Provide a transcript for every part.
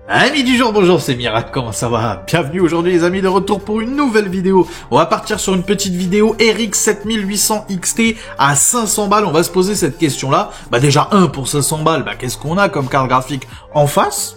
Amis du jour, bonjour, c'est Mirac, comment ça va? Bienvenue aujourd'hui les amis, de retour pour une nouvelle vidéo. On va partir sur une petite vidéo RX 7800 XT à 500 balles. On va se poser cette question-là. Déjà, pour 500 balles, qu'est-ce qu'on a comme carte graphique en face?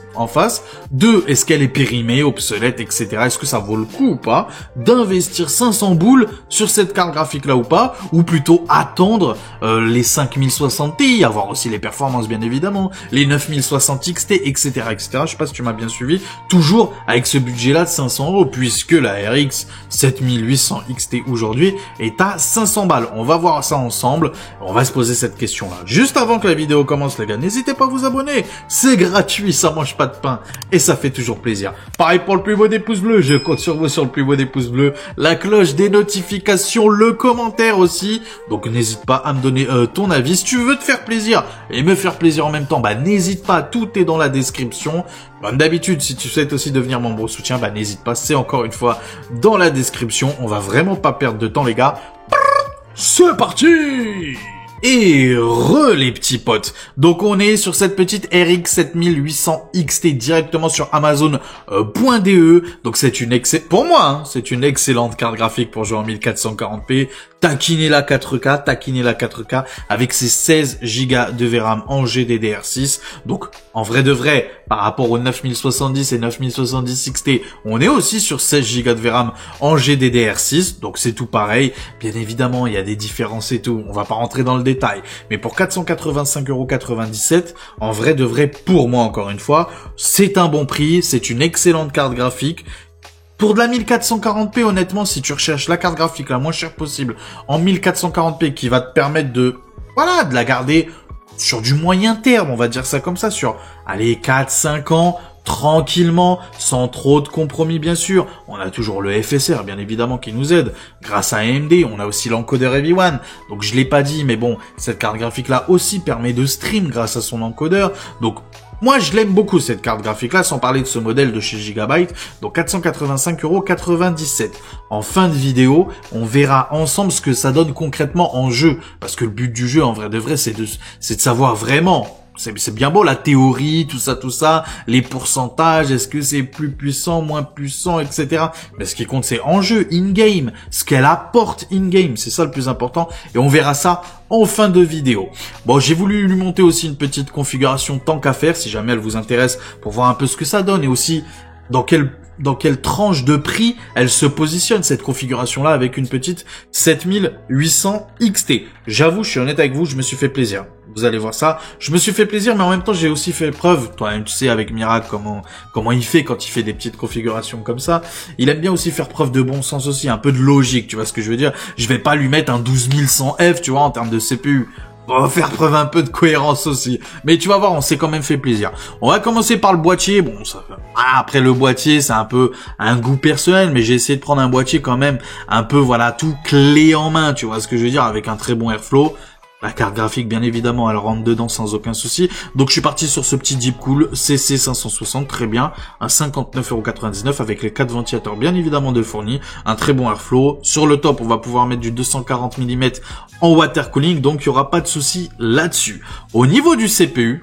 2, est-ce qu'elle est périmée, obsolète, etc. Est-ce que ça vaut le coup ou pas d'investir 500 boules sur cette carte graphique là ou pas, ou plutôt attendre les 5060 Ti, avoir aussi les performances bien évidemment, les 9060 XT, etc., etc. Je sais pas si tu m'as bien suivi, toujours avec ce budget là de 500 €, puisque la RX 7800 XT aujourd'hui est à 500 balles. On va voir ça ensemble, on va se poser cette question là. Juste avant que la vidéo commence les gars, n'hésitez pas à vous abonner, c'est gratuit, ça mange pas de pain et ça fait toujours plaisir. Pareil pour le plus beau des pouces bleus, je compte sur vous sur le plus beau des pouces bleus, la cloche des notifications, le commentaire aussi. Donc n'hésite pas à me donner ton avis. Si tu veux te faire plaisir et me faire plaisir en même temps, n'hésite pas, tout est dans la description. Comme d'habitude, si tu souhaites aussi devenir membre au soutien, n'hésite pas, c'est encore une fois dans la description. On va vraiment pas perdre de temps les gars. C'est parti! Et les petits potes. Donc on est sur cette petite RX 7800 XT directement sur Amazon.de. Donc c'est une pour moi, c'est une excellente carte graphique pour jouer en 1440p. Taquiner la 4K, avec ses 16 Go de VRAM en GDDR6. Donc en vrai de vrai, par rapport aux 9070 et 9070 XT, on est aussi sur 16 Go de VRAM en GDDR6. Donc c'est tout pareil. Bien évidemment, il y a des différences et tout. On va pas rentrer dans le détail. Mais pour 485,97 €, en vrai de vrai, pour moi encore une fois, c'est un bon prix. C'est une excellente carte graphique. Pour de la 1440p, honnêtement, si tu recherches la carte graphique la moins chère possible en 1440p qui va te permettre de la garder sur du moyen terme, on va dire ça comme ça, sur, 4-5 ans, tranquillement, sans trop de compromis bien sûr. On a toujours le FSR bien évidemment qui nous aide. Grâce à AMD, on a aussi l'encodeur Heavy-One. Donc je l'ai pas dit, mais bon, cette carte graphique là aussi permet de stream grâce à son encodeur. Donc moi, je l'aime beaucoup, cette carte graphique-là, sans parler de ce modèle de chez Gigabyte. Donc, 485,97 €. En fin de vidéo, on verra ensemble ce que ça donne concrètement en jeu. Parce que le but du jeu, en vrai de vrai, c'est de savoir vraiment. C'est bien beau la théorie, tout ça, les pourcentages, est-ce que c'est plus puissant, moins puissant, etc. Mais ce qui compte, c'est en jeu, in-game, ce qu'elle apporte in-game, c'est ça le plus important. Et on verra ça en fin de vidéo. Bon, j'ai voulu lui monter aussi une petite configuration tant qu'à faire, si jamais elle vous intéresse, pour voir un peu ce que ça donne, et aussi dans quelle tranche de prix elle se positionne, cette configuration-là, avec une petite 7800 XT. J'avoue, je suis honnête avec vous, je me suis fait plaisir. Vous allez voir ça. Je me suis fait plaisir, mais en même temps, j'ai aussi fait preuve. Toi-même, tu sais, avec Mirac, comment il fait quand il fait des petites configurations comme ça. Il aime bien aussi faire preuve de bon sens aussi, un peu de logique, tu vois ce que je veux dire. Je vais pas lui mettre un 12100F, tu vois, en termes de CPU. On va faire preuve un peu de cohérence aussi. Mais tu vas voir, on s'est quand même fait plaisir. On va commencer par le boîtier. Bon, après le boîtier, c'est un peu un goût personnel, mais j'ai essayé de prendre un boîtier quand même un peu, tout clé en main, tu vois ce que je veux dire, avec un très bon airflow. La carte graphique, bien évidemment, elle rentre dedans sans aucun souci. Donc, je suis parti sur ce petit Deepcool CC560, très bien. Un 59,99 € avec les 4 ventilateurs, bien évidemment, de fournis. Un très bon airflow. Sur le top, on va pouvoir mettre du 240 mm en water cooling. Donc, il n'y aura pas de souci là-dessus. Au niveau du CPU,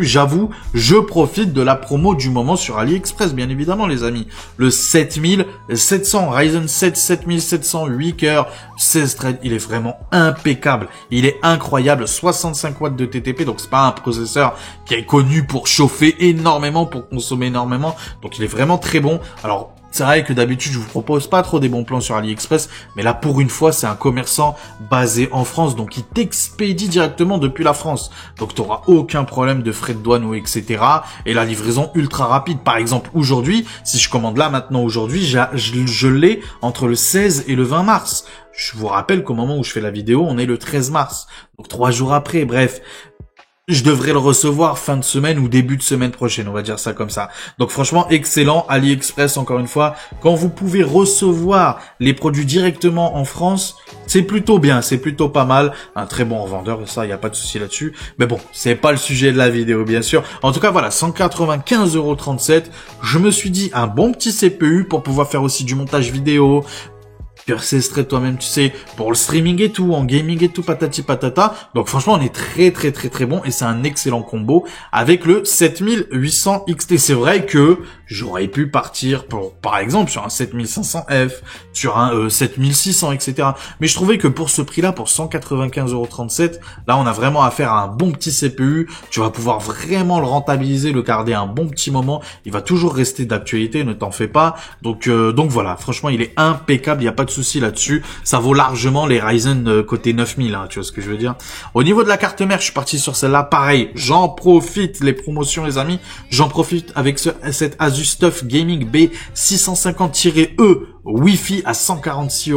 j'avoue, je profite de la promo du moment sur AliExpress, bien évidemment, les amis. Le 7700, Ryzen 7 7700, 8 cœurs, 16 threads, il est vraiment impeccable. Il est incroyable, 65 watts de TTP, donc c'est pas un processeur qui est connu pour chauffer énormément, pour consommer énormément, donc il est vraiment très bon. Alors, c'est vrai que d'habitude, je vous propose pas trop des bons plans sur AliExpress, mais là, pour une fois, c'est un commerçant basé en France, donc il t'expédie directement depuis la France. Donc, t'auras aucun problème de frais de douane ou etc. Et la livraison ultra rapide. Par exemple, aujourd'hui, si je commande là, maintenant, aujourd'hui, je l'ai entre le 16 et le 20 mars. Je vous rappelle qu'au moment où je fais la vidéo, on est le 13 mars. Donc, 3 jours après, bref. Je devrais le recevoir fin de semaine ou début de semaine prochaine, on va dire ça comme ça. Donc franchement, excellent. AliExpress, encore une fois, quand vous pouvez recevoir les produits directement en France, c'est plutôt bien, c'est plutôt pas mal. Un très bon revendeur, ça, il n'y a pas de souci là-dessus. Mais bon, c'est pas le sujet de la vidéo, bien sûr. En tout cas, voilà, 195,37 €. Je me suis dit, un bon petit CPU pour pouvoir faire aussi du montage vidéo, c'est straight toi-même, tu sais, pour le streaming et tout, en gaming et tout, patati patata. Donc franchement, on est très bon et c'est un excellent combo avec le 7800 XT. C'est vrai que j'aurais pu partir pour, par exemple, sur un 7500F, sur un 7600, etc. Mais je trouvais que pour ce prix-là, pour 195,37 €, là, on a vraiment affaire à un bon petit CPU. Tu vas pouvoir vraiment le rentabiliser, le garder un bon petit moment. Il va toujours rester d'actualité, ne t'en fais pas. Donc voilà, franchement, il est impeccable. Il n'y a pas de souci là-dessus. Ça vaut largement les Ryzen côté 9000, hein, tu vois ce que je veux dire. Au niveau de la carte mère, je suis parti sur celle-là. Pareil, j'en profite, les promotions, les amis. J'en profite avec cette Asus TUF Gaming B650-E Wi-Fi à 146,90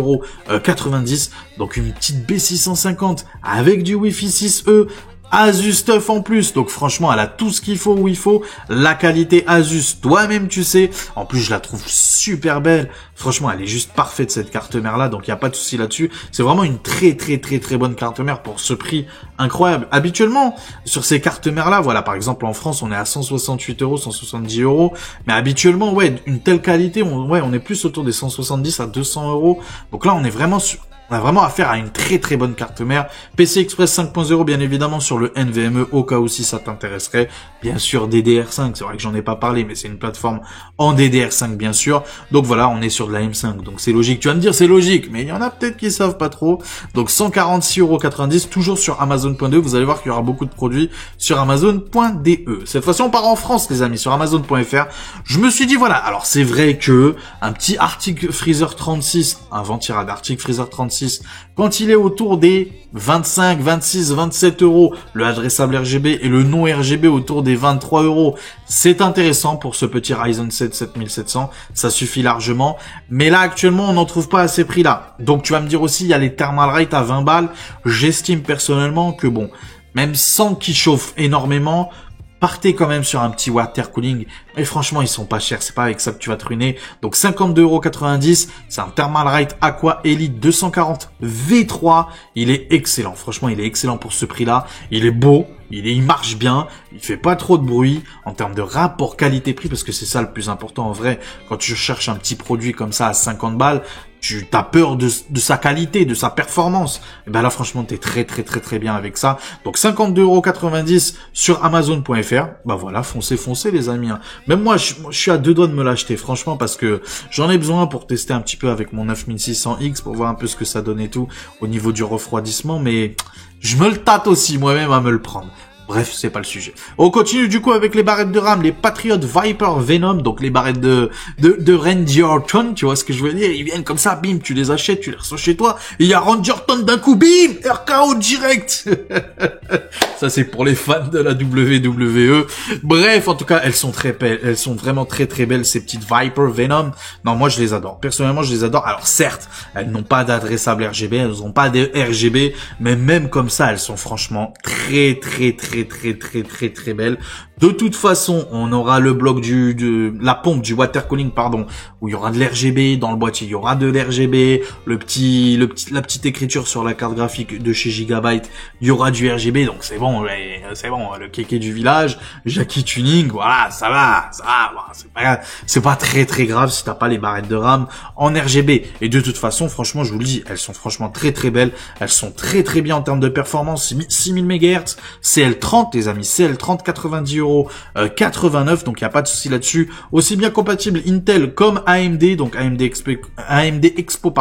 €. Donc une petite B650 avec du Wi-Fi 6E. Asus TUF en plus, donc franchement elle a tout ce qu'il faut où il faut, la qualité Asus, toi-même tu sais, en plus je la trouve super belle, franchement elle est juste parfaite cette carte mère là, donc il n'y a pas de souci là-dessus, c'est vraiment une très bonne carte mère pour ce prix incroyable. Habituellement sur ces cartes mères là, voilà par exemple en France on est à 168 €, 170 €, mais habituellement ouais une telle qualité, on est plus autour des 170 à 200 €, donc là on est vraiment sur... On a vraiment affaire à une très bonne carte mère. PCI Express 5.0 bien évidemment sur le NVMe au cas où si ça t'intéresserait. Bien sûr DDR5, c'est vrai que j'en ai pas parlé mais c'est une plateforme en DDR5 bien sûr. Donc voilà, on est sur de la M5. Donc c'est logique. Tu vas me dire c'est logique, mais il y en a peut-être qui savent pas trop. Donc 146,90 € toujours sur Amazon.de. Vous allez voir qu'il y aura beaucoup de produits sur Amazon.de. Cette fois-ci on part en France les amis, sur Amazon.fr. Je me suis dit voilà, alors c'est vrai que un petit Arctic Freezer 36, un Ventirad Arctic Freezer 36, quand il est autour des 25, 26, 27 €, le adressable RGB et le non RGB autour des 23 €, c'est intéressant pour ce petit Ryzen 7 7700, ça suffit largement. Mais là, actuellement, on n'en trouve pas à ces prix-là. Donc, tu vas me dire aussi, il y a les Thermalright à 20 balles. J'estime personnellement que bon, même sans qu'ils chauffent énormément, partez quand même sur un petit water cooling. Mais franchement, ils sont pas chers. C'est pas avec ça que tu vas te ruiner. Donc 52,90 €. C'est un Thermalright Aqua Elite 240 V3. Il est excellent. Franchement, il est excellent pour ce prix-là. Il est beau. Il marche bien. Il fait pas trop de bruit en termes de rapport qualité-prix parce que c'est ça le plus important en vrai. Quand tu cherches un petit produit comme ça à 50 balles, tu as peur de sa qualité, de sa performance. Et ben là, franchement, t'es très bien avec ça. Donc 52,90 € sur Amazon.fr. Bah voilà, foncez les amis. Hein. Même moi, je suis à 2 doigts de me l'acheter, franchement, parce que j'en ai besoin pour tester un petit peu avec mon 9600X pour voir un peu ce que ça donne et tout au niveau du refroidissement. Mais je me le tâte aussi moi-même à me le prendre. Bref, c'est pas le sujet. On continue du coup avec les barrettes de RAM, les Patriot Viper Venom, donc les barrettes de Randy Orton, tu vois ce que je veux dire, ils viennent comme ça, bim, tu les achètes, tu les reçois chez toi, et il y a Randy Orton d'un coup, bim, RKO direct. Ça c'est pour les fans de la WWE. Bref, en tout cas, elles sont très belles, elles sont vraiment très belles ces petites Viper Venom. Non, moi je les adore. Personnellement, je les adore. Alors certes, elles n'ont pas d'adressable RGB, elles n'ont pas de RGB, mais même comme ça, elles sont franchement très belles. De toute façon, on aura le bloc la pompe du water cooling, pardon, où il y aura de l'RGB dans le boîtier, il y aura de l'RGB, la petite écriture sur la carte graphique de chez Gigabyte, il y aura du RGB, donc c'est bon, le kéké du village, Jackie Tuning, voilà, ça va, bon, c'est pas très grave si t'as pas les barrettes de RAM en RGB. Et de toute façon, franchement, je vous le dis, elles sont franchement très belles, elles sont très bien en termes de performance, 6000 MHz, CL30 les amis, CL30 90,89 €, donc il n'y a pas de souci là-dessus. Aussi bien compatible Intel comme AMD, donc AMD Expo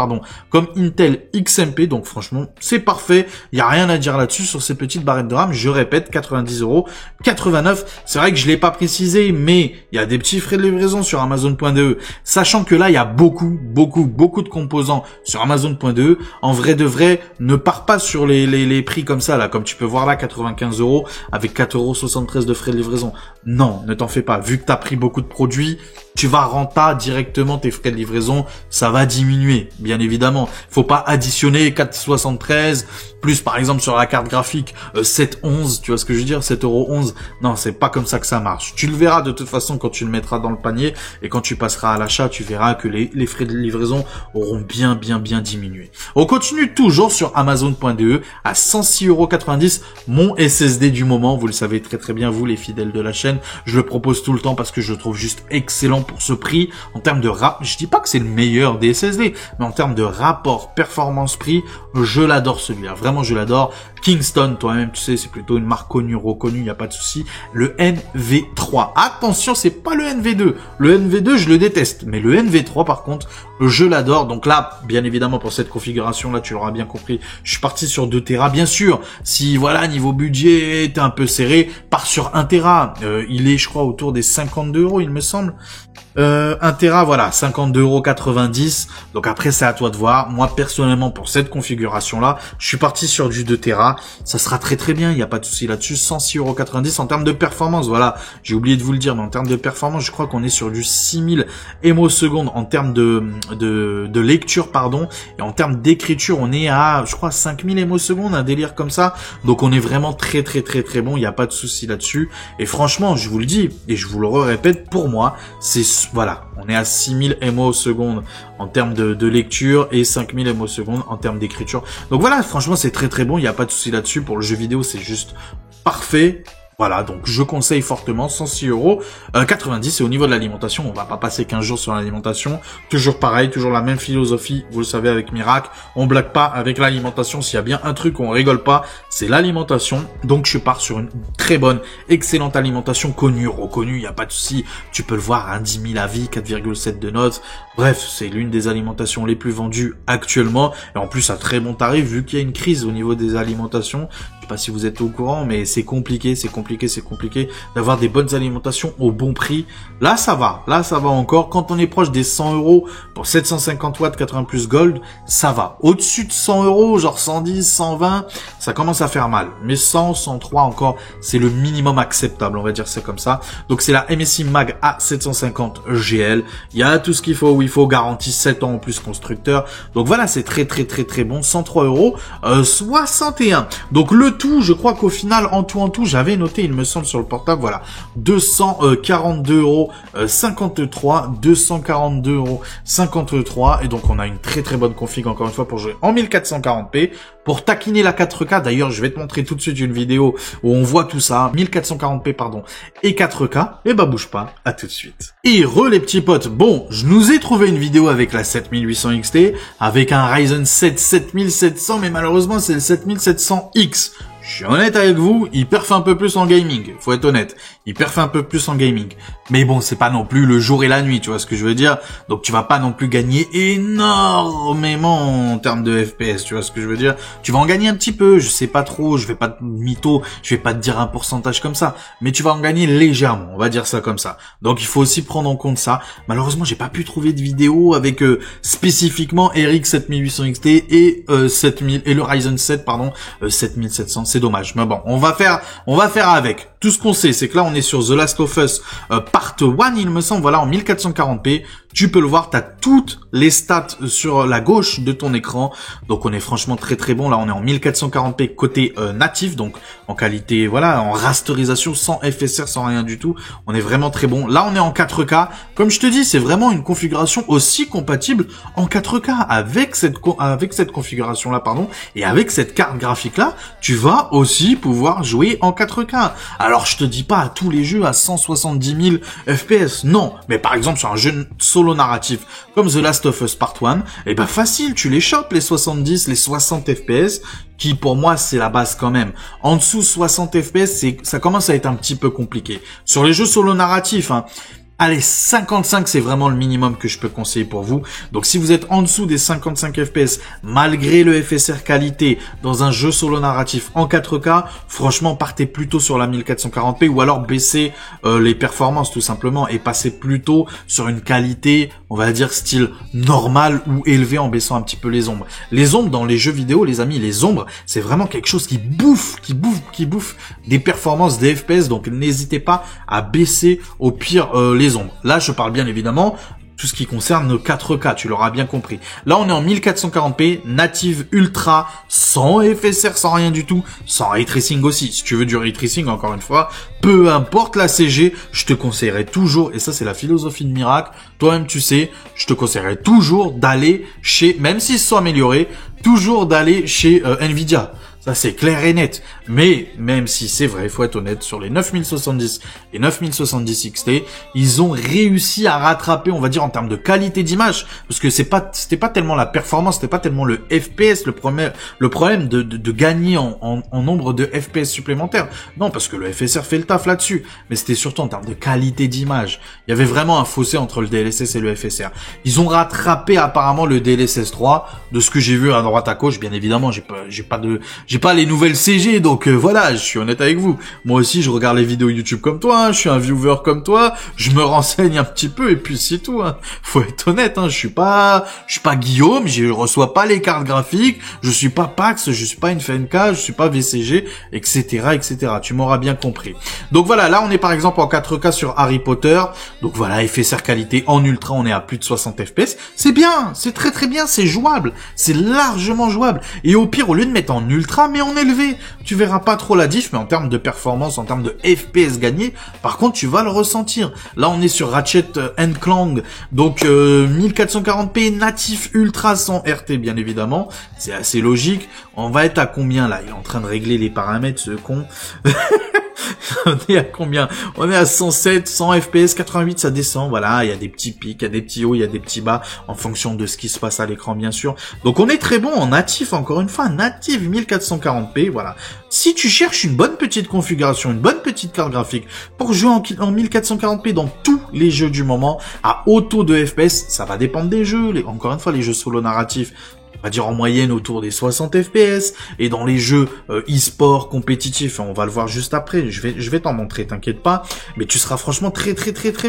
comme Intel XMP, donc franchement c'est parfait, il n'y a rien à dire là-dessus sur ces petites barrettes de RAM. Je répète, 90,89 €. C'est vrai que je l'ai pas précisé, mais il y a des petits frais de livraison sur Amazon.de, sachant que là il y a beaucoup de composants sur Amazon.de. En vrai de vrai, ne pars pas sur les prix comme ça là, comme tu peux voir là, 95 € avec 4,73 € de frais de livraison. Non, ne t'en fais pas. Vu que tu as pris beaucoup de produits, tu vas renta directement tes frais de livraison, ça va diminuer, bien évidemment. Faut pas additionner 4,73 plus par exemple sur la carte graphique 7,11, tu vois ce que je veux dire, 7,11 €. Non, c'est pas comme ça que ça marche. Tu le verras de toute façon quand tu le mettras dans le panier et quand tu passeras à l'achat, tu verras que les frais de livraison auront bien diminué. On continue toujours sur Amazon.de à 106,90 €, mon SSD du moment, vous le savez très bien vous les fidèles de la chaîne, je le propose tout le temps parce que je le trouve juste excellent pour ce prix, en termes de je dis pas que c'est le meilleur des SSD, mais en termes de rapport performance-prix, je l'adore celui-là. Vraiment, je l'adore. Kingston, toi-même, tu sais, c'est plutôt une marque connue, reconnue, il n'y a pas de souci. Le NV3. Attention, c'est pas le NV2. Le NV2, je le déteste. Mais le NV3, par contre, je l'adore. Donc là, bien évidemment, pour cette configuration-là, tu l'auras bien compris, je suis parti sur 2 Tera. Bien sûr, si, voilà, niveau budget, t'es un peu serré, pars sur 1 Tera. Il est, je crois, autour des 52 €, il me semble. 1 Tera, voilà, 52,90 €. Donc après, c'est à toi de voir. Moi, personnellement, pour cette configuration-là, je suis parti sur du 2 Tera. Ça sera très très bien, il n'y a pas de souci là-dessus. 106,90 € en termes de performance, voilà. J'ai oublié de vous le dire, mais en termes de performance, je crois qu'on est sur du 6000 ms en termes de lecture, pardon. Et en termes d'écriture, on est à, je crois, 5000 ms, un délire comme ça. Donc on est vraiment très très très très bon, il n'y a pas de souci là-dessus. Et franchement, je vous le dis, et je vous le répète, pour moi, c'est voilà, on est à 6000 ms en termes de lecture et 5000 ms en termes d'écriture. Donc voilà, franchement, c'est très très bon, il n'y a pas de souci là-dessus. Pour le jeu vidéo, c'est juste parfait. Voilà, donc je conseille fortement, 106,90 €. Et au niveau de l'alimentation, on va pas passer 15 jours sur l'alimentation. Toujours pareil, toujours la même philosophie, vous le savez avec Mirac. On blague pas avec l'alimentation. S'il y a bien un truc où on rigole pas, c'est l'alimentation. Donc je pars sur une très bonne, excellente alimentation, connue, reconnue, il n'y a pas de souci. Tu peux le voir, hein, 10 000 avis, 4,7 de notes. Bref, c'est l'une des alimentations les plus vendues actuellement. Et en plus, à très bon tarif, vu qu'il y a une crise au niveau des alimentations. Je sais pas si vous êtes au courant, mais c'est compliqué d'avoir des bonnes alimentations au bon prix. Là, ça va encore. Quand on est proche des 100 € pour 750 watts 80 plus gold, ça va. Au-dessus de 100 €, genre 110, 120, ça commence à faire mal. Mais 100, 103 encore, c'est le minimum acceptable, on va dire c'est comme ça. Donc c'est la MSI Mag A750 GL. Il y a tout ce qu'il faut, où il faut garantie 7 ans en plus constructeur. Donc voilà, c'est très très très très bon. 103 €, 61. Donc le tout, je crois qu'au final, en tout, j'avais noté, il me semble, sur le portable, voilà, 242 € 53, 242 € 53, et donc on a une très très bonne config, encore une fois, pour jouer en 1440p, pour taquiner la 4K. D'ailleurs, je vais te montrer tout de suite une vidéo où on voit tout ça, 1440p, pardon, et 4K, et bah bouge pas, à tout de suite. Et les petits potes, bon, je nous ai trouvé une vidéo avec la 7800 XT, avec un Ryzen 7 7700, mais malheureusement, c'est le 7700X. Je suis honnête avec vous, il perf un peu plus en gaming, faut être honnête. Il perf un peu plus en gaming. Mais bon, c'est pas non plus le jour et la nuit, tu vois ce que je veux dire. Donc tu vas pas non plus gagner énormément en termes de FPS, tu vois ce que je veux dire. Tu vas en gagner un petit peu, je sais pas trop, je vais pas te mytho, je vais pas te dire un pourcentage comme ça. Mais tu vas en gagner légèrement, on va dire ça comme ça. Donc il faut aussi prendre en compte ça. Malheureusement, j'ai pas pu trouver de vidéo avec spécifiquement RX 7800 XT et 7000 et le Ryzen 7 pardon 7700. C'est dommage, mais bon, on va faire avec. Tout ce qu'on sait, c'est que là, on est sur The Last of Us Part 1, il me semble, voilà, en 1440p. Tu peux le voir, tu as toutes les stats sur la gauche de ton écran. Donc, on est franchement très très bon. Là, on est en 1440p côté natif, donc en qualité, voilà, en rasterisation, sans FSR, sans rien du tout. On est vraiment très bon. Là, on est en 4K. Comme je te dis, c'est vraiment une configuration aussi compatible en 4K avec cette configuration-là, pardon, et avec cette carte graphique-là, tu vas aussi pouvoir jouer en 4K. Alors, je te dis pas à tous les jeux à 170 000 FPS, non. Mais par exemple, sur un jeu solo narratif comme The Last of Us Part 1, eh ben facile, tu les chopes les 70, les 60 FPS, qui pour moi c'est la base quand même. En dessous 60 FPS, ça commence à être un petit peu compliqué. Sur les jeux solo narratifs, hein, allez, 55, c'est vraiment le minimum que je peux conseiller pour vous. Donc, si vous êtes en dessous des 55 FPS, malgré le FSR qualité, dans un jeu solo narratif en 4K, franchement, partez plutôt sur la 1440p ou alors baissez les performances tout simplement et passez plutôt sur une qualité, on va dire, style normal ou élevé en baissant un petit peu les ombres. Les ombres dans les jeux vidéo, les amis, les ombres, c'est vraiment quelque chose qui bouffe des performances, des FPS. Donc, n'hésitez pas à baisser au pire les ombres. Là, je parle bien évidemment tout ce qui concerne nos 4K, tu l'auras bien compris. Là, on est en 1440p, native ultra, sans FSR, sans rien du tout, sans ray tracing aussi. Si tu veux du ray tracing, encore une fois, peu importe la CG, je te conseillerais toujours, et ça c'est la philosophie de Mirac, toi-même tu sais, je te conseillerais toujours d'aller chez, même s'ils sont améliorés, toujours d'aller chez Nvidia. Ça, c'est clair et net. Mais, même si c'est vrai, faut être honnête, sur les 9070 et 9070 XT, ils ont réussi à rattraper, on va dire, en termes de qualité d'image. Parce que c'était pas tellement la performance, c'était pas tellement le FPS, le problème de gagner en nombre de FPS supplémentaires. Non, parce que le FSR fait le taf là-dessus. Mais c'était surtout en termes de qualité d'image. Il y avait vraiment un fossé entre le DLSS et le FSR. Ils ont rattrapé apparemment le DLSS 3, de ce que j'ai vu à droite à gauche. Bien évidemment, j'ai pas les nouvelles CG, donc voilà, je suis honnête avec vous. Moi aussi, je regarde les vidéos YouTube comme toi, hein, je suis un viewer comme toi, je me renseigne un petit peu et puis c'est tout. Hein. Faut être honnête, hein, je suis pas Guillaume, je reçois pas les cartes graphiques, je suis pas Pax, je suis pas une FNK, je suis pas VCG, etc., etc. Tu m'auras bien compris. Donc voilà, là on est par exemple en 4K sur Harry Potter. Donc voilà, FSR qualité en ultra, on est à plus de 60 FPS. C'est bien, c'est très très bien, c'est jouable, c'est largement jouable. Et au pire, au lieu de mettre en ultra, mais en élevé, tu verras pas trop la diff, mais en termes de performance, en termes de FPS gagné, par contre, tu vas le ressentir. Là, on est sur Ratchet & Clank, donc 1440p natif ultra sans RT, bien évidemment. C'est assez logique. On va être à combien là? Il est en train de régler les paramètres, ce con. On est à combien? On est à 107, 100 FPS, 88, ça descend. Voilà, il y a des petits pics, il y a des petits hauts, il y a des petits bas, en fonction de ce qui se passe à l'écran, bien sûr. Donc on est très bon en natif, encore une fois, natif 1440p, voilà. Si tu cherches une bonne petite configuration, une bonne petite carte graphique pour jouer en 1440p dans tous les jeux du moment, à haut taux de FPS, ça va dépendre des jeux. Encore une fois, les jeux solo narratifs, on va dire en moyenne autour des 60 FPS, et dans les jeux e-sport compétitifs, on va le voir juste après, je vais t'en montrer, t'inquiète pas, mais tu seras franchement très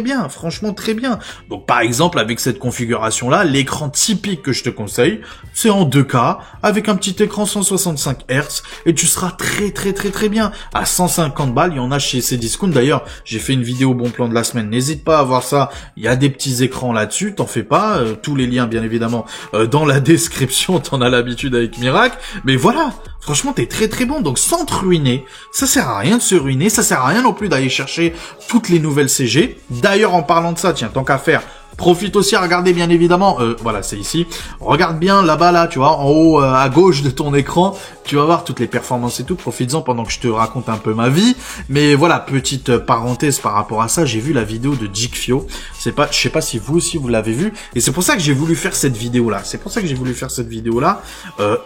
bien, franchement très bien. Donc par exemple, avec cette configuration là, l'écran typique que je te conseille, c'est en 2K, avec un petit écran 165 Hz, et tu seras très bien. À 150 balles, il y en a chez Cdiscount, d'ailleurs, j'ai fait une vidéo bon plan de la semaine, n'hésite pas à voir ça, il y a des petits écrans là-dessus, t'en fais pas, tous les liens bien évidemment dans la description, t'en as l'habitude avec Miracle, mais voilà, franchement t'es très bon, donc sans te ruiner, ça sert à rien de se ruiner, ça sert à rien non plus d'aller chercher toutes les nouvelles CG. D'ailleurs en parlant de ça, tiens, tant qu'à faire, profite aussi à regarder bien évidemment, voilà c'est ici, regarde bien là-bas là, tu vois, en haut à gauche de ton écran, tu vas voir toutes les performances et tout, profites-en pendant que je te raconte un peu ma vie. Mais voilà, petite parenthèse par rapport à ça, j'ai vu la vidéo de Jikfio, je sais pas si vous aussi vous l'avez vu, et c'est pour ça que j'ai voulu faire cette vidéo là,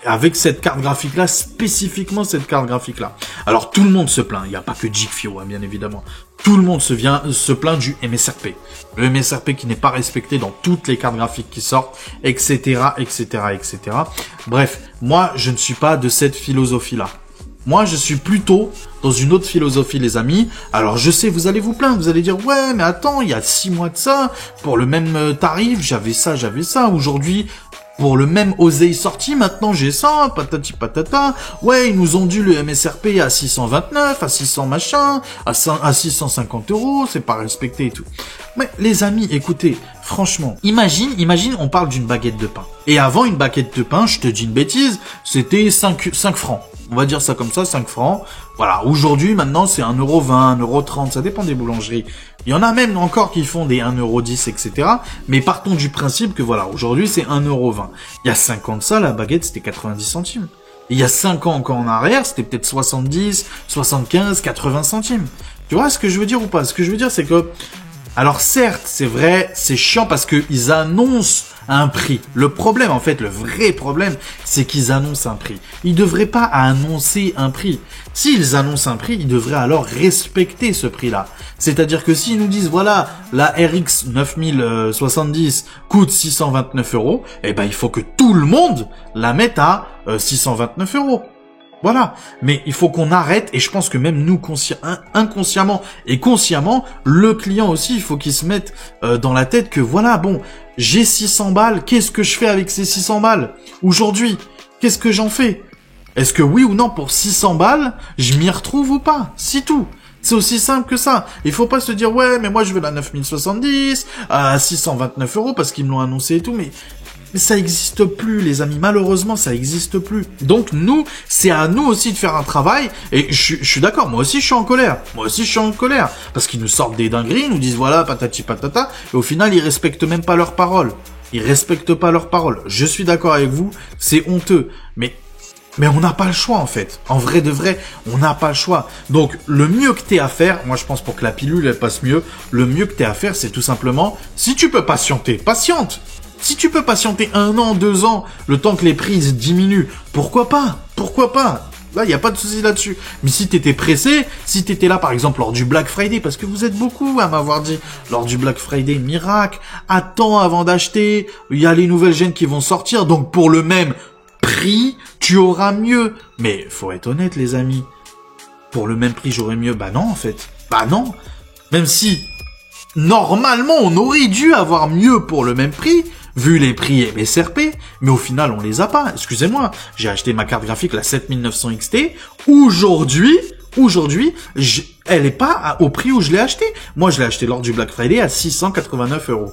avec cette carte graphique là, spécifiquement cette carte graphique là. Alors tout le monde se plaint, il n'y a pas que Jikfio, hein, bien évidemment. Tout le monde se plaint du MSRP. Le MSRP qui n'est pas respecté dans toutes les cartes graphiques qui sortent, etc., etc., etc. Bref, moi, je ne suis pas de cette philosophie-là. Moi, je suis plutôt dans une autre philosophie, les amis. Alors, je sais, vous allez vous plaindre, vous allez dire, ouais, mais attends, il y a 6 mois de ça, pour le même tarif, j'avais ça. Aujourd'hui, pour le même oseille sorti, maintenant j'ai ça, patati patata. Ouais, ils nous ont dû le MSRP à 629, à 600 machin, à 650 €, c'est pas respecté et tout. Mais les amis, écoutez, franchement, imagine, on parle d'une baguette de pain. Et avant une baguette de pain, je te dis une bêtise, c'était 5 francs. On va dire ça comme ça, 5 francs. Voilà, aujourd'hui, maintenant, c'est 1,20 €, 1,30 €, ça dépend des boulangeries. Il y en a même encore qui font des 1,10 €, etc. Mais partons du principe que voilà, aujourd'hui, c'est 1,20 €. Il y a 5 ans de ça, la baguette, c'était 90 centimes. Et il y a 5 ans encore en arrière, c'était peut-être 70, 75, 80 centimes. Tu vois ce que je veux dire ou pas? Ce que je veux dire, c'est que, alors certes, c'est vrai, c'est chiant parce qu'ils annoncent un prix. Le problème, en fait, le vrai problème, c'est qu'ils annoncent un prix. Ils devraient pas annoncer un prix. S'ils annoncent un prix, ils devraient alors respecter ce prix-là. C'est-à-dire que s'ils nous disent, voilà, la RX 9070 coûte 629 €, eh ben, il faut que tout le monde la mette à 629 €. Voilà, mais il faut qu'on arrête, et je pense que même nous, inconsciemment et consciemment, le client aussi, il faut qu'il se mette dans la tête que voilà, bon, j'ai 600 balles, qu'est-ce que je fais avec ces 600 balles aujourd'hui? Qu'est-ce que j'en fais? Est-ce que oui ou non, pour 600 balles, je m'y retrouve ou pas? C'est tout. C'est aussi simple que ça. Il faut pas se dire, ouais, mais moi je veux la 9070 à 629 € parce qu'ils me l'ont annoncé et tout, mais ça existe plus, les amis. Malheureusement, ça existe plus. Donc, nous, c'est à nous aussi de faire un travail. Et je suis d'accord. Moi aussi, je suis en colère. Parce qu'ils nous sortent des dingueries, ils nous disent voilà, patati patata. Et au final, ils respectent même pas leurs paroles. Je suis d'accord avec vous. C'est honteux. Mais Mais on n'a pas le choix en fait. En vrai de vrai, on n'a pas le choix. Donc le mieux que t'aies à faire, moi je pense pour que la pilule elle passe mieux, le mieux que t'aies à faire c'est tout simplement, si tu peux patienter, patiente. Si tu peux patienter 1 an, 2 ans, le temps que les prix diminuent, pourquoi pas? Pourquoi pas? Là, il n'y a pas de souci là-dessus. Mais si t'étais pressé, si t'étais là, par exemple, lors du Black Friday, parce que vous êtes beaucoup à m'avoir dit, lors du Black Friday, miracle, attends avant d'acheter, il y a les nouvelles gènes qui vont sortir, donc pour le même prix, tu auras mieux. Mais faut être honnête, les amis. Pour le même prix, j'aurais mieux. Bah non, en fait. Bah non. Même si, normalement, on aurait dû avoir mieux pour le même prix, vu les prix MSRP, mais au final, on les a pas. Excusez-moi, j'ai acheté ma carte graphique, la 7900 XT. Aujourd'hui, elle est pas au prix où je l'ai acheté. Moi, je l'ai acheté lors du Black Friday à 689 €.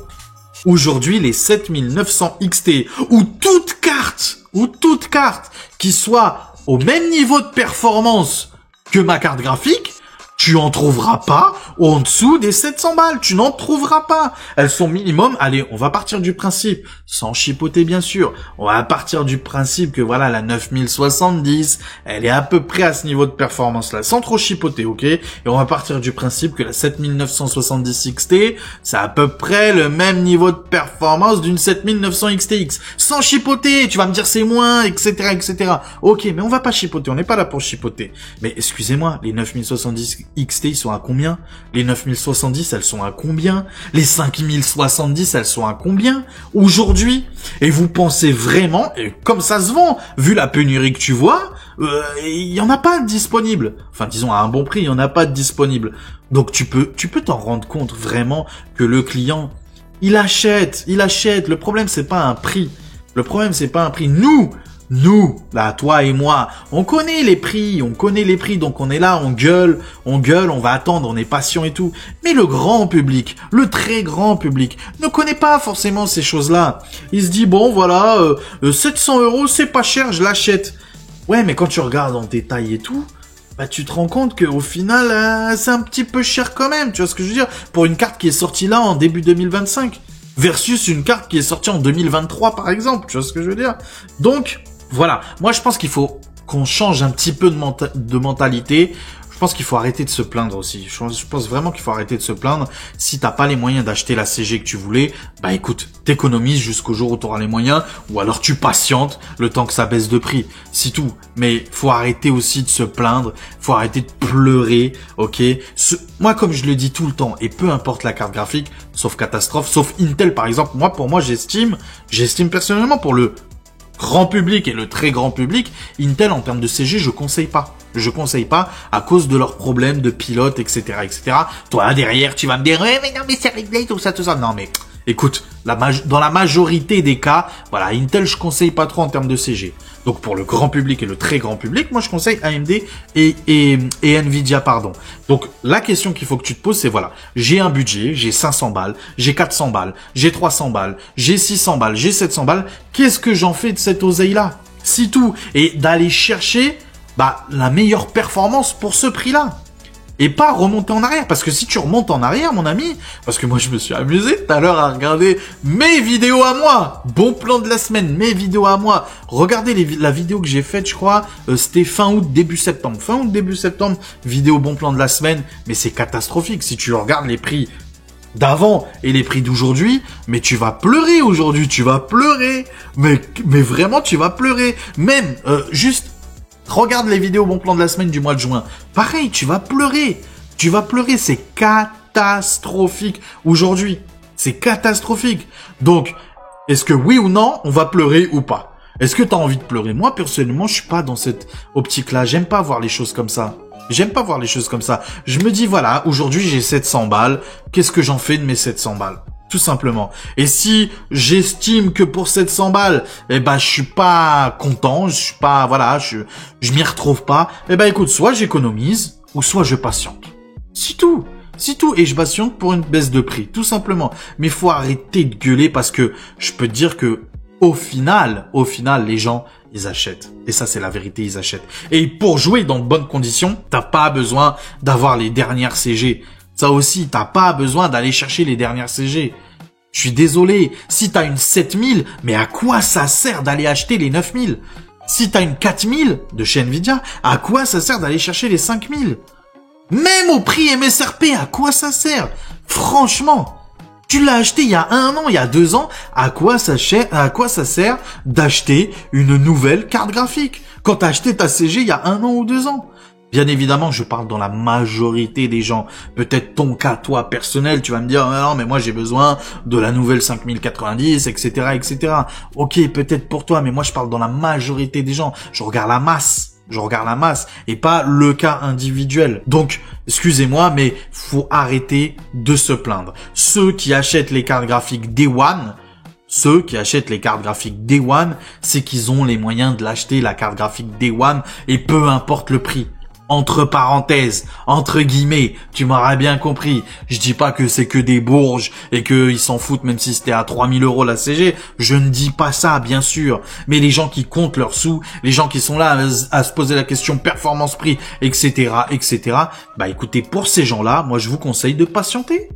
Aujourd'hui, les 7900 XT, ou toute carte qui soit au même niveau de performance que ma carte graphique, tu en trouveras pas en dessous des 700 balles. Tu n'en trouveras pas. Elles sont minimum. Allez, on va partir du principe, sans chipoter bien sûr. On va partir du principe que voilà, la 9070, elle est à peu près à ce niveau de performance là, sans trop chipoter, ok? Et on va partir du principe que la 7970 XT, c'est à peu près le même niveau de performance d'une 7900 XTX. Sans chipoter, tu vas me dire c'est moins, etc., etc. Ok, mais on va pas chipoter. On n'est pas là pour chipoter. Mais excusez-moi, les 9070 XT, ils sont à combien? Les 9070, elles sont à combien? Les 5070, elles sont à combien? Aujourd'hui? Et vous pensez vraiment, et comme ça se vend, vu la pénurie que tu vois, il y en a pas de disponible. Enfin, disons, à un bon prix, il y en a pas de disponible. Donc, tu peux t'en rendre compte vraiment que le client, il achète. Le problème, c'est pas un prix. Nous, là, toi et moi, on connaît les prix, donc on est là, on gueule, on va attendre, on est patient et tout. Mais le grand public, le très grand public, ne connaît pas forcément ces choses-là. Il se dit, bon, voilà, 700 €, c'est pas cher, je l'achète. Ouais, mais quand tu regardes en détail et tout, bah tu te rends compte que au final, c'est un petit peu cher quand même, tu vois ce que je veux dire? Pour une carte qui est sortie là en début 2025, versus une carte qui est sortie en 2023 par exemple, tu vois ce que je veux dire? Donc, voilà, moi je pense qu'il faut qu'on change un petit peu de mentalité. Je pense qu'il faut arrêter de se plaindre aussi. Je pense vraiment qu'il faut arrêter de se plaindre. Si t'as pas les moyens d'acheter la CG que tu voulais, bah écoute, t'économises jusqu'au jour où t'auras les moyens, ou alors tu patientes le temps que ça baisse de prix. C'est tout. Mais faut arrêter aussi de se plaindre, faut arrêter de pleurer, ok? Moi, comme je le dis tout le temps, et peu importe la carte graphique, sauf catastrophe, sauf Intel par exemple, pour moi j'estime personnellement pour le grand public et le très grand public, Intel en termes de CG, je conseille pas à cause de leurs problèmes de pilote, etc., etc. Toi, derrière, tu vas me dire, ouais, mais non, mais c'est réglé, tout ça. Non, mais, écoute, dans la majorité des cas, voilà, Intel, je conseille pas trop en termes de CG. Donc, pour le grand public et le très grand public, moi, je conseille AMD et Nvidia, pardon. Donc, la question qu'il faut que tu te poses, c'est voilà, j'ai un budget, j'ai 500 balles, j'ai 400 balles, j'ai 300 balles, j'ai 600 balles, j'ai 700 balles. Qu'est-ce que j'en fais de cette oseille-là? C'est tout. Et d'aller chercher, la meilleure performance pour ce prix-là. Et pas remonter en arrière. Parce que si tu remontes en arrière, mon ami, parce que moi, je me suis amusé tout à l'heure à regarder mes vidéos à moi. Bon plan de la semaine, mes vidéos à moi. Regardez la vidéo que j'ai faite, je crois, c'était fin août, début septembre. Vidéo bon plan de la semaine. Mais c'est catastrophique. Si tu regardes les prix d'avant et les prix d'aujourd'hui, mais tu vas pleurer aujourd'hui. Tu vas pleurer. Mais vraiment, tu vas pleurer. Même, juste, regarde les vidéos bon plan de la semaine du mois de juin. Pareil, tu vas pleurer. C'est catastrophique aujourd'hui. C'est catastrophique. Donc, est-ce que oui ou non, on va pleurer ou pas? Est-ce que tu as envie de pleurer? Moi, personnellement, je suis pas dans cette optique-là. J'aime pas voir les choses comme ça. Je me dis, voilà, aujourd'hui, j'ai 700 balles. Qu'est-ce que j'en fais de mes 700 balles? Tout simplement. Et si j'estime que pour 700 balles, je suis pas content, je m'y retrouve pas, écoute, soit j'économise, ou soit je patiente. C'est tout. Et je patiente pour une baisse de prix. Tout simplement. Mais faut arrêter de gueuler parce que je peux te dire que, au final, les gens, ils achètent. Et ça, c'est la vérité, ils achètent. Et pour jouer dans de bonnes conditions, t'as pas besoin d'avoir les dernières CG. Ça aussi, t'as pas besoin d'aller chercher les dernières CG. Je suis désolé, si t'as une 7000, mais à quoi ça sert d'aller acheter les 9000? Si t'as une 4000 de chez Nvidia, à quoi ça sert d'aller chercher les 5000? Même au prix MSRP, à quoi ça sert? Franchement, tu l'as acheté il y a 1 an, il y a 2 ans, à quoi ça sert d'acheter une nouvelle carte graphique? Quand t'as acheté ta CG il y a 1 an ou 2 ans? Bien évidemment, je parle dans la majorité des gens. Peut-être ton cas, toi, personnel, tu vas me dire, ah non, mais moi j'ai besoin de la nouvelle 5090, etc., etc. Ok, peut-être pour toi, mais moi je parle dans la majorité des gens. Je regarde la masse. Et pas le cas individuel. Donc, excusez-moi, mais faut arrêter de se plaindre. Ceux qui achètent les cartes graphiques Day One, c'est qu'ils ont les moyens de l'acheter, la carte graphique Day One, et peu importe le prix. Entre parenthèses, entre guillemets, tu m'auras bien compris. Je dis pas que c'est que des bourges et qu'ils s'en foutent même si c'était à 3000 € la CG. Je ne dis pas ça, bien sûr. Mais les gens qui comptent leurs sous, les gens qui sont là à se poser la question performance-prix, etc., etc. Bah écoutez, pour ces gens-là, moi je vous conseille de patienter.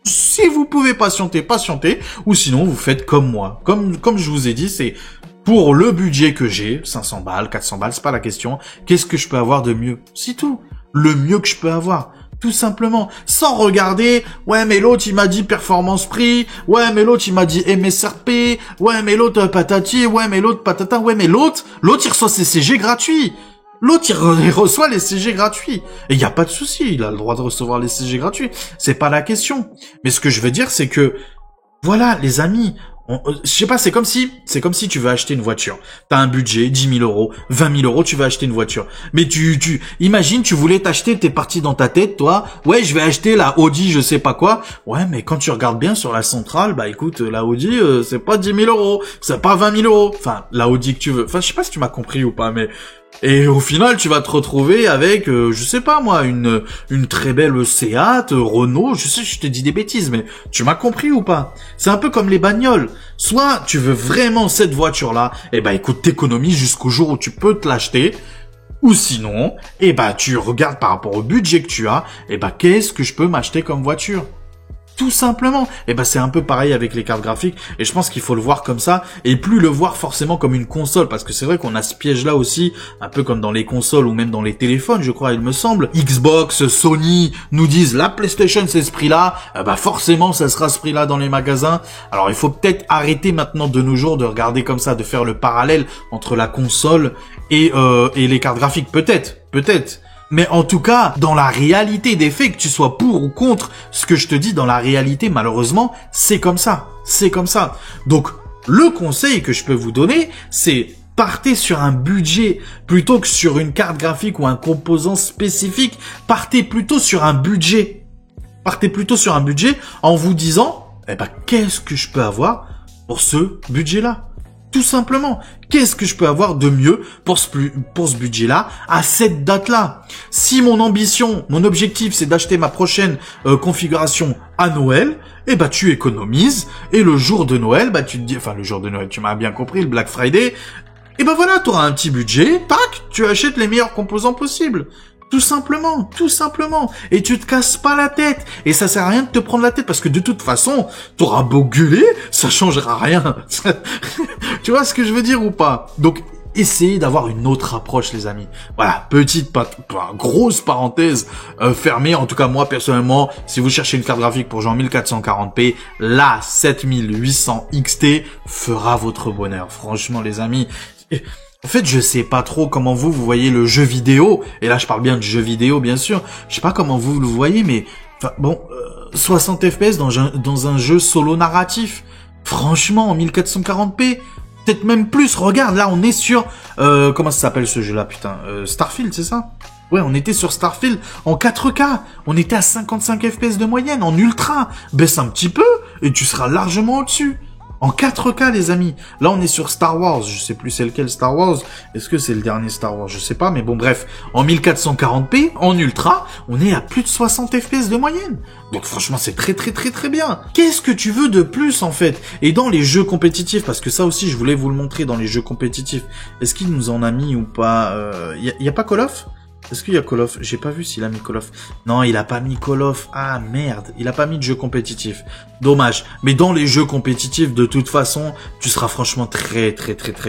Si vous pouvez patienter, patientez. Ou sinon, vous faites comme moi. Comme je vous ai dit, c'est... Pour le budget que j'ai, 500 balles, 400 balles, c'est pas la question. Qu'est-ce que je peux avoir de mieux? C'est tout. Le mieux que je peux avoir. Tout simplement. Sans regarder, ouais, mais l'autre, il m'a dit performance prix. Ouais, mais l'autre, il m'a dit MSRP. Ouais, mais l'autre, patati. Ouais, mais l'autre, patata. Ouais, mais l'autre, il reçoit ses CG gratuits. L'autre, il reçoit les CG gratuits. Et il n'y a pas de souci. Il a le droit de recevoir les CG gratuits. C'est pas la question. Mais ce que je veux dire, c'est que, voilà, les amis, je sais pas, c'est comme si tu veux acheter une voiture. T'as un budget, 10 000 €, 20 000 €, tu vas acheter une voiture. Mais imagine, tu voulais t'acheter, t'es parti dans ta tête, toi. Ouais, je vais acheter la Audi, je sais pas quoi. Ouais, mais quand tu regardes bien sur la centrale, bah écoute, la Audi, c'est pas 10 000 €, c'est pas 20 000 €. Enfin, la Audi que tu veux. Enfin, je sais pas si tu m'as compris ou pas, mais... Et au final, tu vas te retrouver avec, je sais pas moi, une très belle Seat, Renault, je sais, je te dis des bêtises, mais tu m'as compris ou pas? C'est un peu comme les bagnoles. Soit tu veux vraiment cette voiture-là, et bah écoute, t'économises jusqu'au jour où tu peux te l'acheter, ou sinon, et bah tu regardes par rapport au budget que tu as, et bah qu'est-ce que je peux m'acheter comme voiture? Tout simplement. Et ben c'est un peu pareil avec les cartes graphiques. Et je pense qu'il faut le voir comme ça et plus le voir forcément comme une console. Parce que c'est vrai qu'on a ce piège-là aussi, un peu comme dans les consoles ou même dans les téléphones, je crois, il me semble. Xbox, Sony nous disent la PlayStation c'est ce prix-là. Bah forcément ça sera ce prix-là dans les magasins. Alors il faut peut-être arrêter maintenant de nos jours de regarder comme ça, de faire le parallèle entre la console et les cartes graphiques. Peut-être. Mais en tout cas, dans la réalité des faits, que tu sois pour ou contre ce que je te dis, dans la réalité, malheureusement, c'est comme ça. Donc, le conseil que je peux vous donner, c'est partez sur un budget plutôt que sur une carte graphique ou un composant spécifique. Partez plutôt sur un budget en vous disant, qu'est-ce que je peux avoir pour ce budget-là? Tout simplement, qu'est-ce que je peux avoir de mieux pour ce budget-là, à cette date-là? Si mon objectif, c'est d'acheter ma prochaine configuration à Noël, tu économises, et le jour de Noël, tu te dis, enfin le jour de Noël, tu m'as bien compris, le Black Friday, voilà, tu auras un petit budget, tac, tu achètes les meilleurs composants possibles. Tout simplement. Et tu te casses pas la tête. Et ça sert à rien de te prendre la tête parce que de toute façon, t'auras beau gueuler, ça changera rien. Tu vois ce que je veux dire ou pas? Donc, essayez d'avoir une autre approche, les amis. Voilà, grosse parenthèse fermée. En tout cas, moi, personnellement, si vous cherchez une carte graphique pour genre 1440p, la 7800 XT fera votre bonheur. Franchement, les amis... En fait, je sais pas trop comment vous voyez le jeu vidéo, et là je parle bien de jeu vidéo bien sûr, je sais pas comment vous le voyez, mais 60 FPS dans un jeu solo narratif, franchement en 1440p, peut-être même plus, regarde, là on est sur, comment ça s'appelle ce jeu-là, putain, Starfield, c'est ça? Ouais, on était sur Starfield en 4K, on était à 55 FPS de moyenne, en ultra, baisse un petit peu, et tu seras largement au-dessus. En 4K, les amis. Là, on est sur Star Wars. Je sais plus c'est lequel Star Wars. Est-ce que c'est le dernier Star Wars? Je sais pas, mais bon, bref. En 1440p, en ultra, on est à plus de 60 FPS de moyenne. Donc, franchement, c'est très bien. Qu'est-ce que tu veux de plus, en fait? Et dans les jeux compétitifs, parce que ça aussi, je voulais vous le montrer dans les jeux compétitifs. Est-ce qu'il nous en a mis ou pas? Y a pas Call of? Est-ce qu'il y a Call of? J'ai pas vu s'il a mis Call of. Non, il a pas mis Call of. Ah, merde. Il a pas mis de jeu compétitif. Dommage. Mais dans les jeux compétitifs, de toute façon, tu seras franchement très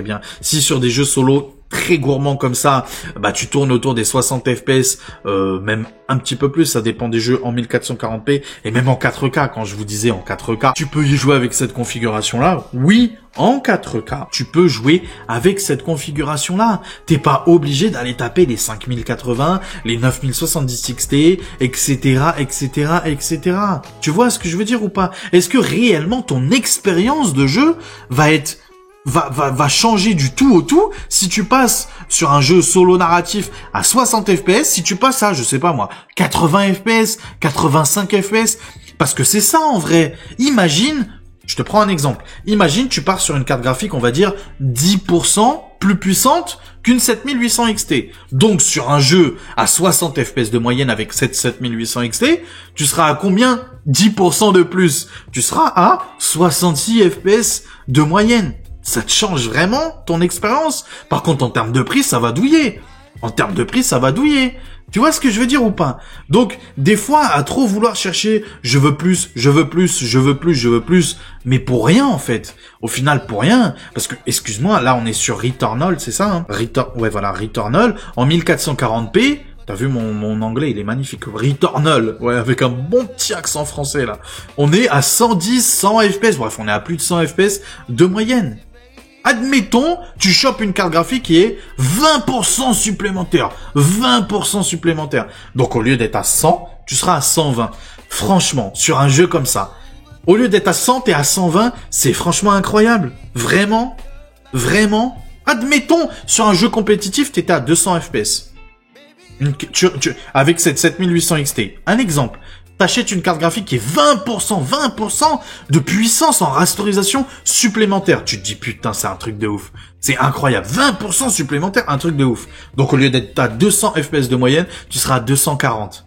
bien. Si sur des jeux solo, très gourmand comme ça, bah tu tournes autour des 60 FPS, même un petit peu plus, ça dépend des jeux en 1440p et même en 4K. Quand je vous disais en 4K, tu peux y jouer avec cette configuration-là. Oui, en 4K, tu peux jouer avec cette configuration-là. T'es pas obligé d'aller taper les 5080, les 9070 XT, etc., etc., etc. Tu vois ce que je veux dire ou pas? Est-ce que réellement ton expérience de jeu va changer du tout au tout si tu passes sur un jeu solo narratif à 60 FPS, si tu passes à, je sais pas moi, 80 FPS, 85 FPS, parce que c'est ça en vrai. Imagine, je te prends un exemple, imagine tu pars sur une carte graphique, on va dire 10% plus puissante qu'une 7800 XT. Donc sur un jeu à 60 FPS de moyenne avec cette 7800 XT, tu seras à combien? 10% de plus. Tu seras à 66 FPS de moyenne. Ça te change vraiment ton expérience. Par contre, en termes de prix, ça va douiller. En termes de prix, ça va douiller. Tu vois ce que je veux dire ou pas? Donc, des fois, à trop vouloir chercher, je veux plus, je veux plus, je veux plus, je veux plus, mais pour rien, en fait. Au final, pour rien. Parce que, excuse-moi, là, on est sur Returnal, c'est ça, hein? Returnal, en 1440p. T'as vu mon anglais, il est magnifique. Returnal, ouais, avec un bon petit accent français, là. On est à 110, 100 FPS. Bref, on est à plus de 100 FPS de moyenne. Admettons, tu chopes une carte graphique qui est 20% supplémentaire. 20% supplémentaire. Donc, au lieu d'être à 100, tu seras à 120. Franchement, sur un jeu comme ça, au lieu d'être à 100, t'es à 120, c'est franchement incroyable. Vraiment. Vraiment. Admettons, sur un jeu compétitif, t'étais à 200 FPS. Avec cette 7800 XT. Un exemple. T'achètes une carte graphique qui est 20% de puissance en rasterisation supplémentaire. Tu te dis, putain, c'est un truc de ouf. C'est incroyable. 20% supplémentaire, un truc de ouf. Donc, au lieu d'être à 200 FPS de moyenne, tu seras à 240.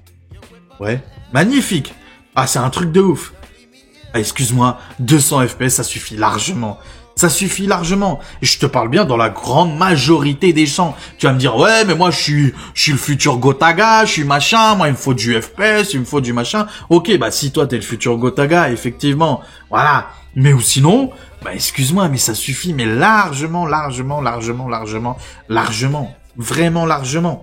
Ouais. Magnifique. Ah, c'est un truc de ouf. Ah, excuse-moi, 200 FPS, ça suffit largement. Ça suffit largement. Et je te parle bien dans la grande majorité des gens. Tu vas me dire, ouais, mais moi, je suis le futur Gotaga, je suis machin, moi, il me faut du FPS, il me faut du machin. Ok, bah, si toi, t'es le futur Gotaga, effectivement, voilà. Mais ou sinon, bah, excuse-moi, mais ça suffit, mais largement. Vraiment largement.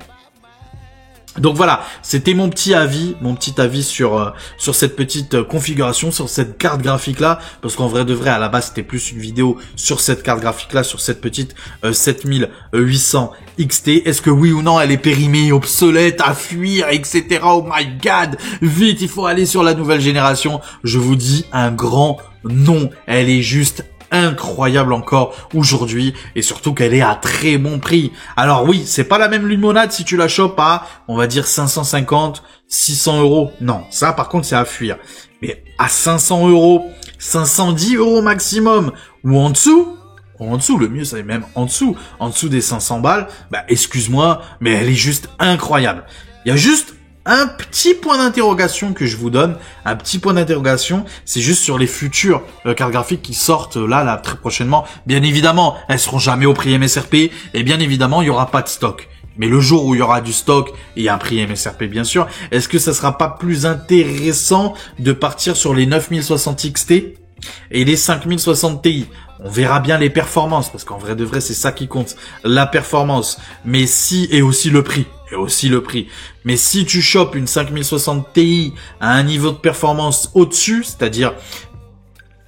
Donc voilà, c'était mon petit avis sur cette petite configuration, sur cette carte graphique là, parce qu'en vrai de vrai, à la base, c'était plus une vidéo sur cette carte graphique là, sur cette petite 7800 XT. Est-ce que oui ou non, elle est périmée, obsolète, à fuir, etc. Oh my god, vite, il faut aller sur la nouvelle génération. Je vous dis un grand non, elle est juste incroyable encore aujourd'hui et surtout qu'elle est à très bon prix. Alors oui, c'est pas la même limonade si tu la chopes à, on va dire 550, 600 euros. Non, ça par contre c'est à fuir. Mais à 500 euros, 510 euros maximum ou en dessous, le mieux c'est même en dessous des 500 balles, bah excuse-moi, mais elle est juste incroyable. Il y a juste un petit point d'interrogation que je vous donne, un petit point d'interrogation, c'est juste sur les futures cartes graphiques qui sortent là très prochainement. Bien évidemment, elles seront jamais au prix MSRP et bien évidemment, il y aura pas de stock. Mais le jour où il y aura du stock et un prix MSRP bien sûr, est-ce que ça sera pas plus intéressant de partir sur les 9060 XT et les 5060 Ti? On verra bien les performances, parce qu'en vrai de vrai, c'est ça qui compte. La performance. Mais et aussi le prix. Mais si tu chopes une 5060 Ti à un niveau de performance au-dessus, c'est-à-dire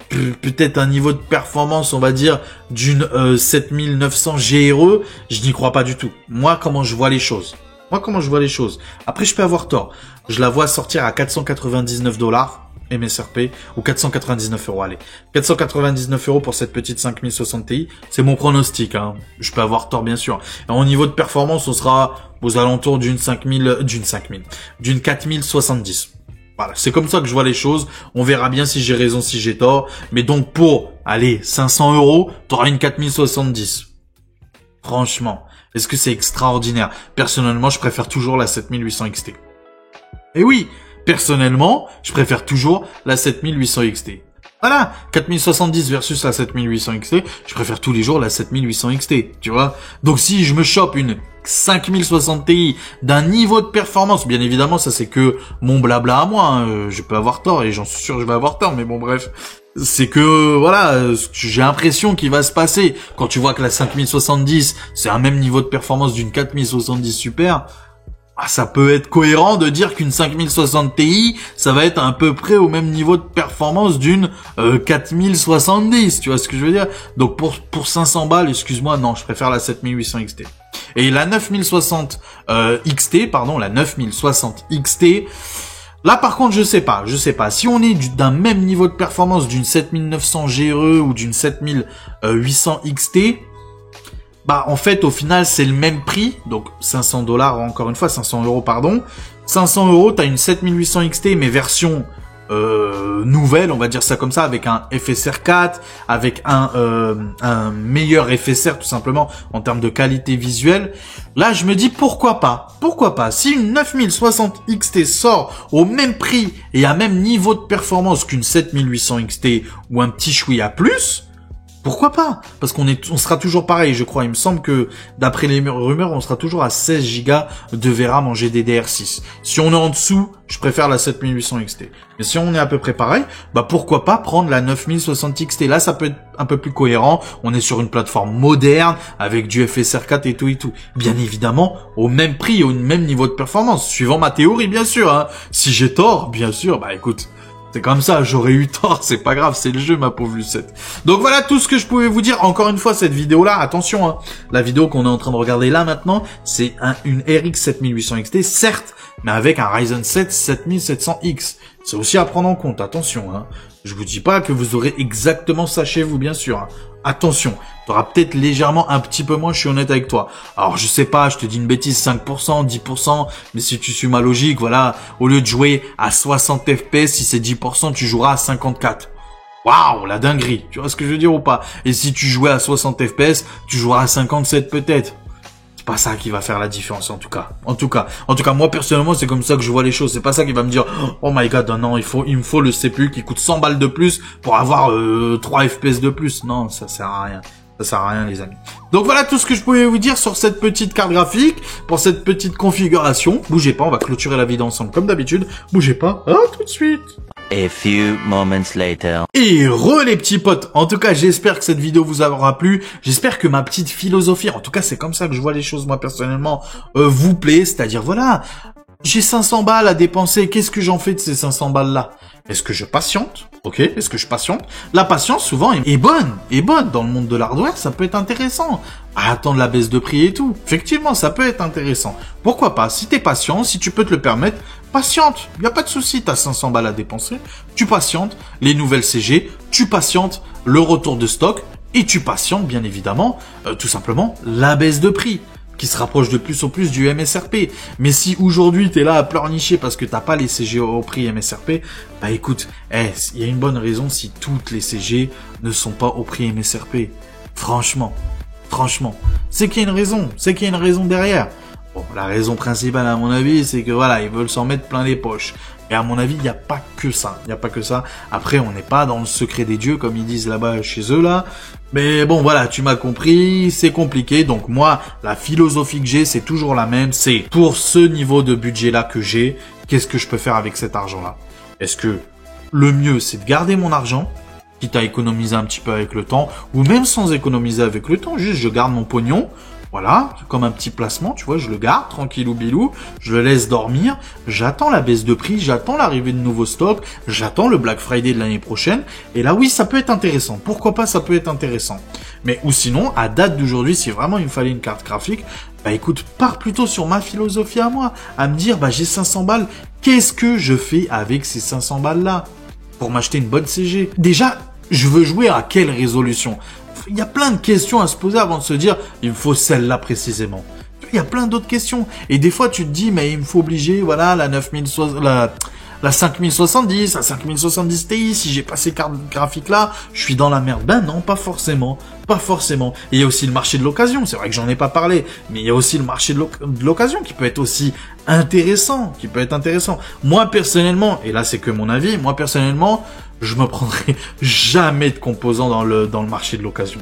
peut-être un niveau de performance, on va dire, d'une 7900 GRE, je n'y crois pas du tout. Moi, comment je vois les choses. Après, je peux avoir tort. Je la vois sortir à 499 $. MSRP ou 499 €, allez. 499 € pour cette petite 5060 Ti. C'est mon pronostic, hein. Je peux avoir tort, bien sûr. Et au niveau de performance, on sera aux alentours d'une 4070. Voilà. C'est comme ça que je vois les choses. On verra bien si j'ai raison, si j'ai tort. Mais donc, pour, allez, 500 €, t'auras une 4070. Franchement. Est-ce que c'est extraordinaire? Personnellement, je préfère toujours la 7800 XT. Et oui! Personnellement, je préfère toujours la 7800 XT. Voilà, 4070 versus la 7800 XT, je préfère tous les jours la 7800 XT, tu vois. Donc si je me chope une 5060 Ti d'un niveau de performance, bien évidemment, ça c'est que mon blabla à moi, hein. Je peux avoir tort et j'en suis sûr que je vais avoir tort, mais bon bref. C'est que, voilà, j'ai l'impression qu'il va se passer. Quand tu vois que la 5070, c'est un même niveau de performance d'une 4070 Super, ça peut être cohérent de dire qu'une 5060 Ti, ça va être à peu près au même niveau de performance d'une 4070, tu vois ce que je veux dire? Donc pour 500 balles, excuse-moi, non, je préfère la 7800 XT. Et la 9060 XT, pardon, la 9060 XT, là, par contre, je sais pas. Si on est d'un même niveau de performance d'une 7900 GRE ou d'une 7800 XT, bah, en fait, au final, c'est le même prix. Donc, 500 $, encore une fois, 500 €, pardon. 500 €, t'as une 7800 XT, mais version nouvelle, on va dire ça comme ça, avec un FSR 4, avec un meilleur FSR tout simplement en termes de qualité visuelle. Là, je me dis pourquoi pas si une 9060 XT sort au même prix et à même niveau de performance qu'une 7800 XT ou un petit chouïa plus. Pourquoi pas? Parce on sera toujours pareil, je crois. Il me semble que, d'après les rumeurs, on sera toujours à 16 Go de VRAM en GDDR6. Si on est en dessous, je préfère la 7800 XT. Mais si on est à peu près pareil, bah pourquoi pas prendre la 9060 XT? Là, ça peut être un peu plus cohérent. On est sur une plateforme moderne, avec du FSR 4 et tout. Bien évidemment, au même prix, au même niveau de performance. Suivant ma théorie, bien sûr, hein. Si j'ai tort, bien sûr, bah écoute... C'est comme ça, j'aurais eu tort, c'est pas grave, c'est le jeu, ma pauvre Lucette. Donc voilà tout ce que je pouvais vous dire. Encore une fois, cette vidéo-là, attention, hein, la vidéo qu'on est en train de regarder là maintenant, c'est une RX 7800 XT, certes, mais avec un Ryzen 7 7700X. C'est aussi à prendre en compte, attention. Hein. Je vous dis pas que vous aurez exactement ça chez vous, bien sûr. Hein. Attention, t'auras peut-être légèrement un petit peu moins, je suis honnête avec toi. Alors je sais pas, je te dis une bêtise, 5%, 10%, mais si tu suis ma logique, voilà, au lieu de jouer à 60 FPS, si c'est 10%, tu joueras à 54. Waouh, la dinguerie, tu vois ce que je veux dire ou pas? Et si tu jouais à 60 FPS, tu joueras à 57 peut-être. C'est pas ça qui va faire la différence, en tout cas. En tout cas, moi, personnellement, c'est comme ça que je vois les choses. C'est pas ça qui va me dire, oh my god, non, il me faut le CPU qui coûte 100 balles de plus pour avoir 3 FPS de plus. Non, ça sert à rien. Ça sert à rien, les amis. Donc voilà tout ce que je pouvais vous dire sur cette petite carte graphique, pour cette petite configuration. Bougez pas, on va clôturer la vidéo ensemble comme d'habitude. Bougez pas, à tout de suite. A few moments later. Et les petits potes, en tout cas j'espère que cette vidéo vous aura plu, j'espère que ma petite philosophie, en tout cas c'est comme ça que je vois les choses moi personnellement, vous plaît, c'est-à-dire voilà, j'ai 500 balles à dépenser, qu'est-ce que j'en fais de ces 500 balles là? Est-ce que je patiente? Ok, est-ce que je patiente? La patience souvent est bonne dans le monde de l'hardware, ça peut être intéressant. À attendre la baisse de prix et tout. Effectivement, ça peut être intéressant. Pourquoi pas? Si t'es patient, si tu peux te le permettre, patiente. Y a pas de souci, t'as 500 balles à dépenser. Tu patientes les nouvelles CG, tu patientes le retour de stock et tu patientes bien évidemment, tout simplement, la baisse de prix qui se rapproche de plus en plus du MSRP. Mais si aujourd'hui t'es là à pleurnicher parce que t'as pas les CG au prix MSRP, bah écoute, il y a une bonne raison si toutes les CG ne sont pas au prix MSRP. Franchement, c'est qu'il y a une raison derrière. Bon, la raison principale à mon avis, c'est que voilà, ils veulent s'en mettre plein les poches. Et à mon avis, il n'y a pas que ça. Après, on n'est pas dans le secret des dieux, comme ils disent là-bas chez eux, là. Mais bon, voilà, tu m'as compris, c'est compliqué. Donc moi, la philosophie que j'ai, c'est toujours la même. C'est pour ce niveau de budget-là que j'ai, qu'est-ce que je peux faire avec cet argent-là? Est-ce que le mieux, c'est de garder mon argent, quitte à économiser un petit peu avec le temps, ou même sans économiser avec le temps, juste je garde mon pognon, voilà, comme un petit placement, tu vois, je le garde, tranquillou bilou, je le laisse dormir, j'attends la baisse de prix, j'attends l'arrivée de nouveaux stocks, j'attends le Black Friday de l'année prochaine, et là oui, ça peut être intéressant, pourquoi pas, ça peut être intéressant. Mais ou sinon, à date d'aujourd'hui, si vraiment il me fallait une carte graphique, bah écoute, pars plutôt sur ma philosophie à moi, à me dire, bah j'ai 500 balles, qu'est-ce que je fais avec ces 500 balles là pour m'acheter une bonne CG? Déjà, je veux jouer à quelle résolution? Il y a plein de questions à se poser avant de se dire, il me faut celle-là précisément. Il y a plein d'autres questions. Et des fois, tu te dis, mais il me faut obliger, voilà, la 5070, la 5070 Ti, si j'ai pas ces cartes graphiques-là, je suis dans la merde. Ben non, pas forcément. Pas forcément. Et il y a aussi le marché de l'occasion. C'est vrai que j'en ai pas parlé, mais il y a aussi le marché de l'occasion qui peut être aussi intéressant, Moi, personnellement, et là, c'est que mon avis, je me prendrai jamais de composants dans le marché de l'occasion.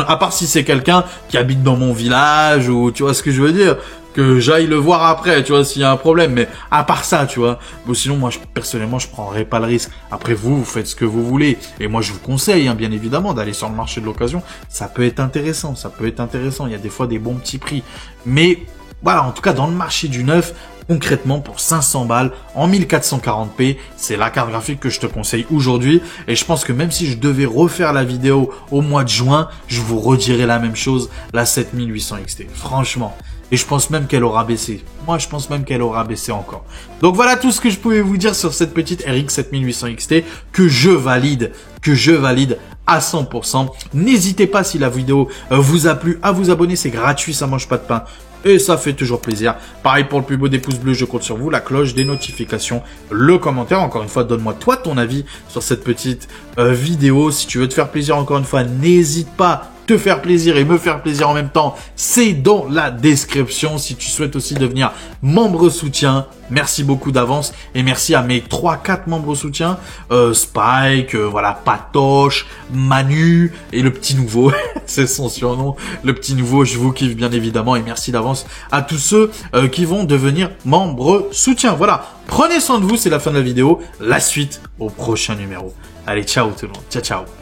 À part si c'est quelqu'un qui habite dans mon village ou tu vois ce que je veux dire, que j'aille le voir après, tu vois, s'il y a un problème. Mais à part ça, tu vois. Bon, sinon, moi, personnellement, je prendrai pas le risque. Après, vous faites ce que vous voulez. Et moi, je vous conseille, hein, bien évidemment, d'aller sur le marché de l'occasion. Ça peut être intéressant. Il y a des fois des bons petits prix. Mais, voilà, en tout cas, dans le marché du neuf, concrètement, pour 500 balles, en 1440p, c'est la carte graphique que je te conseille aujourd'hui. Et je pense que même si je devais refaire la vidéo au mois de juin, je vous redirais la même chose, la 7800 XT. Franchement. Et je pense même qu'elle aura baissé. Moi, je pense même qu'elle aura baissé encore. Donc voilà tout ce que je pouvais vous dire sur cette petite RX 7800 XT que je valide à 100%. N'hésitez pas, si la vidéo vous a plu, à vous abonner. C'est gratuit, ça mange pas de pain. Et ça fait toujours plaisir. Pareil pour le plus beau des pouces bleus, je compte sur vous. La cloche, des notifications, le commentaire. Encore une fois, donne-moi toi ton avis sur cette petite vidéo. Si tu veux te faire plaisir, encore une fois, n'hésite pas. Te faire plaisir et me faire plaisir en même temps, c'est dans la description. Si tu souhaites aussi devenir membre soutien, merci beaucoup d'avance et merci à mes 3-4 membres soutien, Spike, voilà, Patoche, Manu et le petit nouveau, c'est son surnom, le petit nouveau. Je vous kiffe bien évidemment et merci d'avance à tous ceux qui vont devenir membres soutien. Voilà, prenez soin de vous, c'est la fin de la vidéo. La suite au prochain numéro. Allez, ciao tout le monde, ciao ciao.